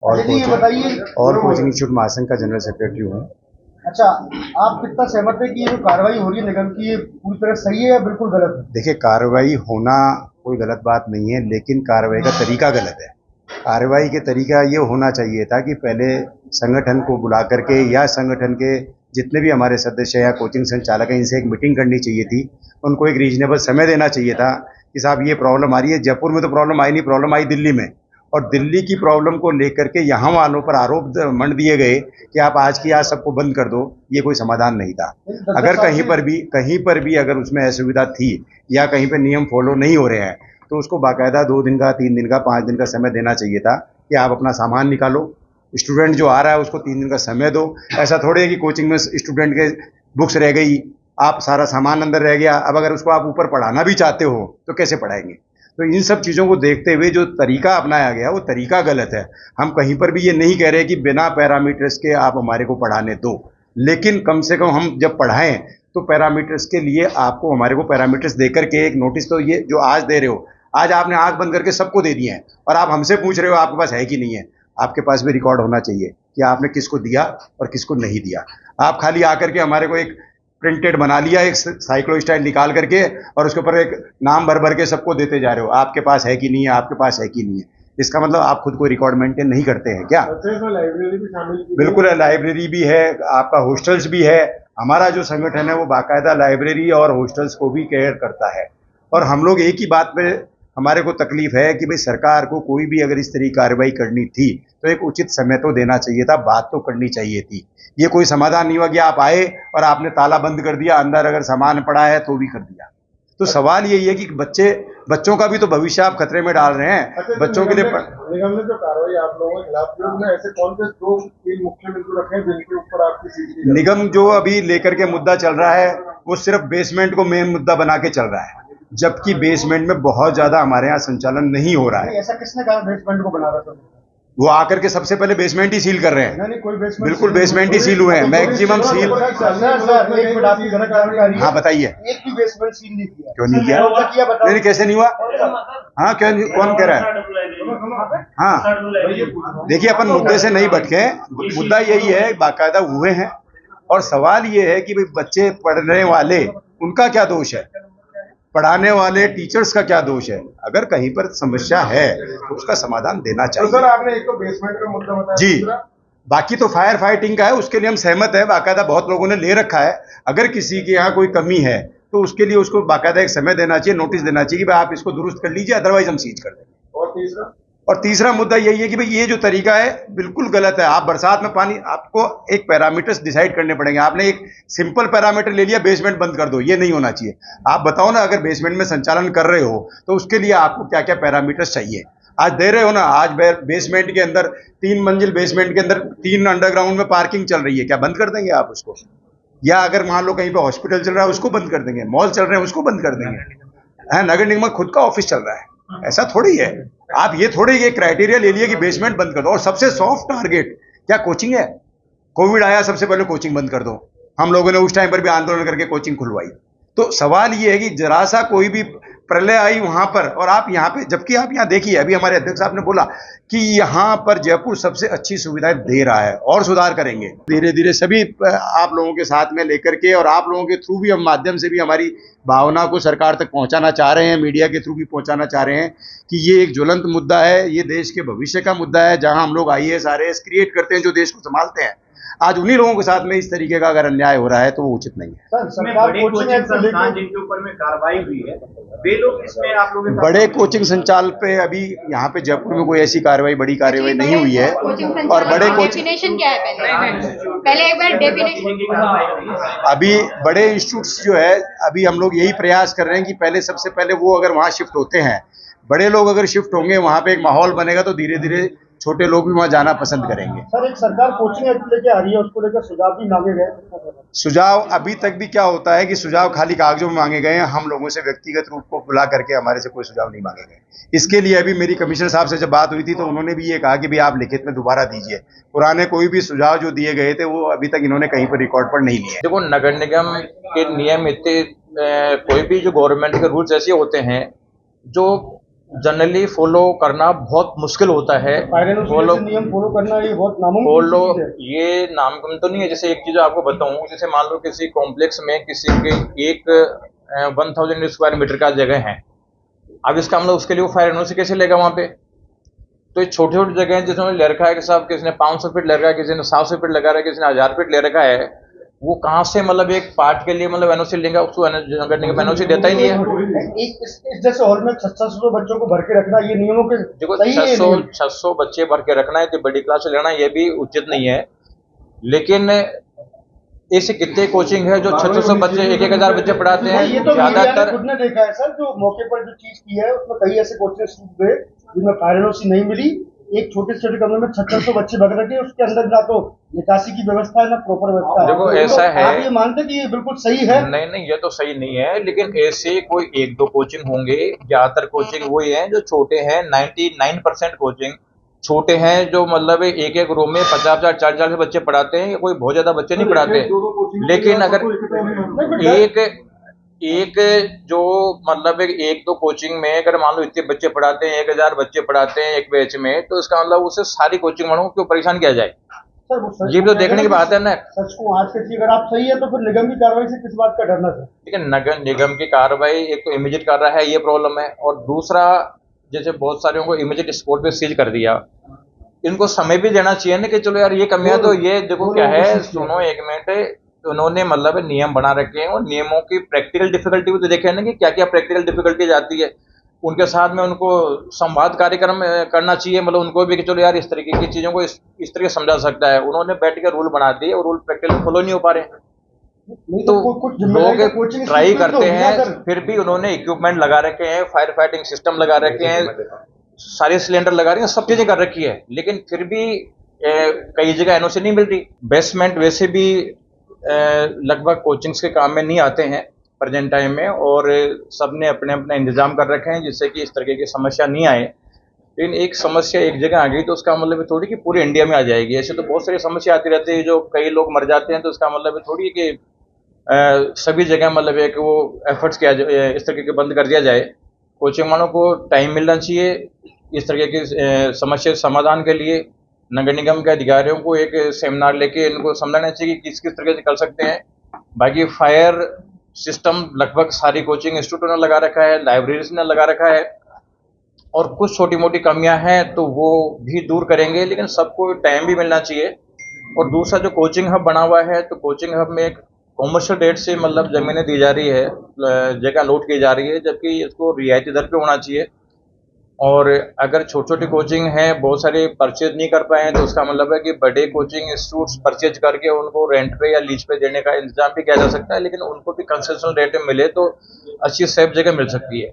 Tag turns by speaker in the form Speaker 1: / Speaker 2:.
Speaker 1: और
Speaker 2: ये बताइए
Speaker 1: कोचिंग इंस्टीट्यूट महासंघ का जनरल सेक्रेटरी हूँ।
Speaker 2: अच्छा, आप कितना सहमत है कि ये जो कार्रवाई हो रही है निगम की, ये पूरी तरह सही है या बिल्कुल गलत है?
Speaker 1: देखिए, कार्रवाई होना कोई गलत बात नहीं है, लेकिन कार्रवाई का तरीका गलत है। कार्रवाई के तरीका ये होना चाहिए था कि पहले संगठन को बुला करके या संगठन के जितने भी हमारे सदस्य या कोचिंग संचालक हैं, इनसे एक मीटिंग करनी चाहिए थी। उनको एक रीजनेबल समय देना चाहिए था कि साहब ये प्रॉब्लम आ रही है। जयपुर में तो प्रॉब्लम आई नहीं, प्रॉब्लम आई दिल्ली में, और दिल्ली की प्रॉब्लम को लेकर के यहाँ वालों पर आरोप मंड दिए गए कि आप आज की आज सबको बंद कर दो। ये कोई समाधान नहीं था। अगर कहीं पर भी अगर उसमें असुविधा थी या कहीं पर नियम फॉलो नहीं हो रहे हैं तो उसको बाकायदा 2 दिन का, 3 दिन का, 5 दिन का समय देना चाहिए था कि आप अपना सामान निकालो, स्टूडेंट जो आ रहा है उसको 3 दिन का समय दो। ऐसा थोड़ी है कि कोचिंग में स्टूडेंट के बुक्स रह गई, आप सारा सामान अंदर रह गया, अब अगर उसको आप ऊपर पढ़ाना भी चाहते हो तो कैसे पढ़ाएंगे? तो इन सब चीज़ों को देखते हुए जो तरीका अपनाया गया वो तरीका गलत है। हम कहीं पर भी ये नहीं कह रहे कि बिना पैरामीटर्स के आप हमारे को पढ़ाने दो, लेकिन कम से कम हम जब पढ़ाएं तो पैरामीटर्स के लिए आपको हमारे को पैरामीटर्स देकर के एक नोटिस, तो ये जो आज दे रहे हो, आज आपने आंख बंद करके सबको दे दिए हैं और आप हमसे पूछ रहे हो आपके पास है कि नहीं है। आपके पास भी रिकॉर्ड होना चाहिए कि आपने किसको दिया और किसको नहीं दिया। आप खाली आकर के हमारे को एक प्रिंटेड बना लिया, एक साइक्लो स्टाइल निकाल करके और उसके ऊपर एक नाम भर भर के सबको देते जा रहे हो, आपके पास है कि नहीं है, आपके पास है कि नहीं है। इसका मतलब आप खुद को रिकॉर्ड मेंटेन नहीं करते हैं क्या?
Speaker 2: लाइब्रेरी भी शामिल की?
Speaker 1: बिल्कुल है, लाइब्रेरी भी है, आपका हॉस्टल्स भी है। हमारा जो संगठन है वो बाकायदा लाइब्रेरी और हॉस्टल्स को भी केयर करता है। और हम लोग एक ही बात पे हमारे को तकलीफ है कि भाई सरकार को कोई भी अगर इस तरह की कार्रवाई करनी थी तो एक उचित समय तो देना चाहिए था, बात तो करनी चाहिए थी। ये कोई समाधान नहीं हुआ कि आप आए और आपने ताला बंद कर दिया, अंदर अगर सामान पड़ा है तो भी कर दिया। तो सवाल यही है कि बच्चों का भी तो भविष्य आप खतरे में डाल रहे हैं।
Speaker 2: अच्छा,
Speaker 1: बच्चों के लिए
Speaker 2: निगम ने जो कार्रवाई आप लोगों के खिलाफ की, उसमें ऐसे कौन से 2-3 मुख्य बिंदु रखे हैं जिनके ऊपर आपकी सीधी?
Speaker 1: निगम जो अभी लेकर के मुद्दा चल रहा है वो सिर्फ बेसमेंट को मेन मुद्दा बना के चल रहा है, जबकि बेसमेंट में बहुत ज्यादा हमारे यहाँ संचालन नहीं हो रहा है।
Speaker 2: ऐसा किसने कहा बेसमेंट को बना रहा था?
Speaker 1: वो आकर के सबसे पहले बेसमेंट ही सील कर रहे हैं।
Speaker 2: नहीं, कोई बेसमेंट,
Speaker 1: बिल्कुल बेसमेंट ही सील हुए हैं, मैक्सिमम सील।
Speaker 2: सर, एक मिनट, आपकी गलत जानकारी है।
Speaker 1: हाँ बताइए।
Speaker 2: एक भी बेसमेंट सील नहीं किया।
Speaker 1: क्यों नहीं किया?
Speaker 2: बताओ।
Speaker 1: नहीं, कैसे नहीं हुआ? हाँ, क्यों नहीं, कौन कह रहा है? हाँ, देखिए, अपन मुद्दे से नहीं भटके। मुद्दा यही है, बाकायदा हुए हैं, और सवाल ये है कि भाई बच्चे पढ़ने वाले उनका क्या दोष है, पढ़ाने वाले टीचर्स का क्या दोष है? अगर कहीं पर समस्या है तो उसका समाधान देना चाहिए।
Speaker 2: तो सर, आपने एक तो बेसमेंट का मुद्दा बताया
Speaker 1: जी, बाकी तो फायर फाइटिंग का है, उसके लिए हम सहमत है, बाकायदा बहुत लोगों ने ले रखा है। अगर किसी के यहाँ कोई कमी है तो उसके लिए उसको बाकायदा एक समय देना चाहिए, नोटिस देना चाहिए कि भाई आप इसको दुरुस्त कर लीजिए, अदरवाइज हम सीज कर देंगे। और तीसरा मुद्दा यही है कि भाई ये जो तरीका है बिल्कुल गलत है। आप बरसात में पानी, आपको एक पैरामीटर्स डिसाइड करने पड़ेंगे। आपने एक सिंपल पैरामीटर ले लिया, बेसमेंट बंद कर दो, ये नहीं होना चाहिए। आप बताओ ना, अगर बेसमेंट में संचालन कर रहे हो तो उसके लिए आपको क्या क्या पैरामीटर्स चाहिए, आज दे रहे हो ना। आज बेसमेंट के अंदर 3 मंजिल बेसमेंट के अंदर 3 अंडरग्राउंड में पार्किंग चल रही है, क्या बंद कर देंगे आप उसको? या अगर मान लो कहीं पे हॉस्पिटल चल रहा है उसको बंद कर देंगे, मॉल चल रहे हैं उसको बंद कर देंगे? नगर निगम में खुद का ऑफिस चल रहा है, ऐसा थोड़ी है। आप ये थोड़ी ये क्राइटेरिया ले लिए कि बेसमेंट बंद कर दो। और सबसे सॉफ्ट टारगेट क्या कोचिंग है? कोविड आया, सबसे पहले कोचिंग बंद कर दो। हम लोगों ने उस टाइम पर भी आंदोलन करके कोचिंग खुलवाई। तो सवाल ये है कि जरा सा कोई भी प्रलय आई वहां पर, और आप यहाँ पे, जबकि आप यहाँ देखिए, अभी हमारे अध्यक्ष साहब ने बोला कि यहाँ पर जयपुर सबसे अच्छी सुविधाएं दे रहा है और सुधार करेंगे धीरे धीरे सभी आप लोगों के साथ में लेकर के, और आप लोगों के थ्रू भी, हम माध्यम से भी हमारी भावना को सरकार तक पहुंचाना चाह रहे हैं, मीडिया के थ्रू भी पहुंचाना चाह रहे हैं कि ये एक ज्वलंत मुद्दा है, ये देश के भविष्य का मुद्दा है। जहां हम लोग IAS RAS क्रिएट करते हैं, जो देश को संभालते हैं, आज उन्हीं लोगों के साथ में इस तरीके का अगर अन्याय हो रहा है तो वो उचित नहीं है।
Speaker 2: बड़े कोचिंग संस्थान जिनके ऊपर में कार्रवाई हुई है, वे लोग इसमें आप लोगों के
Speaker 1: बड़े कोचिंग संचालन पे अभी यहाँ पे जयपुर में कोई ऐसी कार्रवाई, बड़ी कार्रवाई नहीं हुई है। और बड़े
Speaker 3: डेफिनेशन क्या है? पहले एक बार डेफिनेशन।
Speaker 1: अभी बड़े इंस्टीट्यूट्स जो है, अभी हम लोग यही प्रयास कर रहे हैं कि पहले, सबसे पहले वो अगर वहाँ शिफ्ट होते हैं, बड़े लोग अगर शिफ्ट होंगे, वहाँ पे एक माहौल बनेगा तो धीरे धीरे छोटे लोग भी वहाँ जाना पसंद करेंगे।
Speaker 2: सर, एक सरकार कोचिंग एक्ट लेके आ रही है, उसको लेकर सुझाव भी मांगे गए।
Speaker 1: सुझाव अभी तक भी क्या होता है कि सुझाव खाली कागजों में मांगे गए हैं, हम लोगों से व्यक्तिगत रूप को बुला करके हमारे से कोई सुझाव नहीं मांगे गए। इसके लिए अभी मेरी कमिश्नर साहब से जब बात हुई थी तो उन्होंने भी ये कहा कि भाई आप लिखित में दोबारा दीजिए, पुराने कोई भी सुझाव जो दिए गए थे वो अभी तक इन्होंने कहीं पर रिकॉर्ड पर नहीं लिए।
Speaker 4: देखो, नगर निगम के नियम इतने, कोई भी जो गवर्नमेंट के रूल्स ऐसे होते हैं जो जनरली फॉलो करना बहुत मुश्किल होता है। फॉलो
Speaker 2: नियम फॉलो करना ये बहुत नामुमकिन
Speaker 4: फॉलो
Speaker 2: चीज़ है।
Speaker 4: ये नामुमकिन तो नहीं है। जैसे एक चीज आपको बताऊं, जैसे मान लो किसी कॉम्प्लेक्स में किसी के एक 1000 स्क्वायर मीटर का जगह है। अब इसका मतलब उसके लिए वो फायर एनओसी कैसे लेगा वहां पे? तो ये छोटी छोटी जगह है जिसमें ले रखा है कि साहब किसी ने 500 फीट ले रखा है, किसी ने 700 फीट लगा रहा है, किसी ने 1000 फीट ले रखा है। वो कहाँ से मतलब एक पार्ट के लिए मतलब एनओसी लेगा? उसको एनओसी देता ही नहीं है।
Speaker 2: इस जैसे हॉल में 600 बच्चों को भर के रखना ये नियमों के
Speaker 4: देखो,
Speaker 2: सही है
Speaker 4: 600 बच्चे भर के रखना है तो बड़ी क्लास से लेना ये भी उचित नहीं है। लेकिन ऐसे कितने कोचिंग है जो 600 बच्चे 1000 बच्चे पढ़ाते हैं।
Speaker 2: ये तो
Speaker 4: ज्यादातर
Speaker 2: खुद ने देखा है सर, जो मौके पर जो चीज की है उसमें कई ऐसे कोचिंग इंस्टीट्यूट गए जिनमें फायर एनओसी नहीं मिली। एक छोटे छोटे कमरे में 600 बच्चे भर रखे, उसके अंदर ना तो निकासी की व्यवस्था है ना प्रॉपर व्यवस्था है।
Speaker 4: देखो, ऐसा है,
Speaker 2: आप ये मानते कि ये बिल्कुल सही है?
Speaker 4: नहीं, ये तो सही नहीं है। लेकिन ऐसे कोई एक दो कोचिंग होंगे, ज्यादातर कोचिंग वही है जो छोटे हैं। 99% कोचिंग छोटे हैं, जो मतलब एक एक रूम में 50-50 40-40 बच्चे पढ़ाते हैं। कोई बहुत ज्यादा बच्चे नहीं पढ़ाते। लेकिन अगर एक जो मतलब एक दो कोचिंग में अगर मान लो इतने बच्चे पढ़ाते हैं, 1000 बच्चे पढ़ाते हैं एक बैच में, तो इसका मतलब उसे सारी कोचिंग वालों को क्यों परेशान किया जाए? ये भी तो देखने की बात है ना।
Speaker 2: सच को आज के अगर आप सही है तो फिर निगम की कार्रवाई से किस बात का डरना सर?
Speaker 4: लेकिन नगर निगम की कार्रवाई एक तो इमीडिएट कर रहा है, ये प्रॉब्लम है। और दूसरा, जैसे बहुत सारे को इमीडिएट स्पॉट पे सीज कर दिया। इनको समय भी देना चाहिए ना कि चलो यार ये कमियां तो ये देखो क्या है। सुनो एक मिनट, उन्होंने मतलब नियम बना रखे हैं और नियमों की प्रैक्टिकल डिफिकल्टी भी तो देखे ना कि क्या क्या प्रैक्टिकल डिफिकल्टीज आती है। उनके साथ में उनको संवाद कार्यक्रम करना चाहिए, मतलब उनको भी कि चलो यार इस तरीके की चीजों को इस तरीके समझा सकता है। उन्होंने बैठ के रूल बना दिए और रूल प्रैक्टिकल फॉलो नहीं हो पा रहे। तो लोग ट्राई करते हैं, फिर भी उन्होंने इक्विपमेंट लगा रखे हैं, फायर फाइटिंग सिस्टम लगा रखे हैं, सारे सिलेंडर लगा रहे हैं, सब चीजें कर रखी है। लेकिन फिर भी कई जगह एनओसी नहीं मिल रही। बेसमेंट वैसे भी लगभग कोचिंग्स के काम में नहीं आते हैं प्रेजेंट टाइम में, और सबने अपने अपने इंतजाम कर रखे हैं जिससे कि इस तरीके की समस्या नहीं आए। लेकिन एक समस्या एक जगह आ गई तो उसका मतलब थोड़ी कि पूरे इंडिया में आ जाएगी। ऐसे तो बहुत सारी समस्या आती रहती है, जो कई लोग मर जाते हैं, तो उसका मतलब थोड़ी कि सभी जगह मतलब है कि वो एफर्ट्स किया जाए, इस तरीके के बंद कर दिया जाए। कोचिंग वालों को टाइम मिलना चाहिए इस तरीके की समस्या समाधान के लिए। नगर निगम के अधिकारियों को एक सेमिनार लेके इनको समझाना चाहिए कि किस किस तरीके से कर सकते हैं। बाकी फायर सिस्टम लगभग सारी कोचिंग इंस्टीट्यूटों ने लगा रखा है, लाइब्रेरीज ने लगा रखा है, और कुछ छोटी मोटी कमियां हैं तो वो भी दूर करेंगे। लेकिन सबको टाइम भी मिलना चाहिए। और दूसरा, जो कोचिंग हब बना हुआ है, तो कोचिंग हब में एक कॉमर्शियल रेट से मतलब जमीनें दी जा रही है, जगह लॉट की जा रही है, जबकि इसको रियायती दर पे होना चाहिए। और अगर छोटी छोटी कोचिंग है बहुत सारे परचेज नहीं कर पाए हैं, तो उसका मतलब है कि बड़े कोचिंग इंस्टीट्यूट्स परचेज करके उनको रेंट पे या लीज पे देने का इंतजाम भी किया जा सकता है। लेकिन उनको भी कंसेशनल रेट में मिले तो अच्छी सेफ जगह मिल सकती है।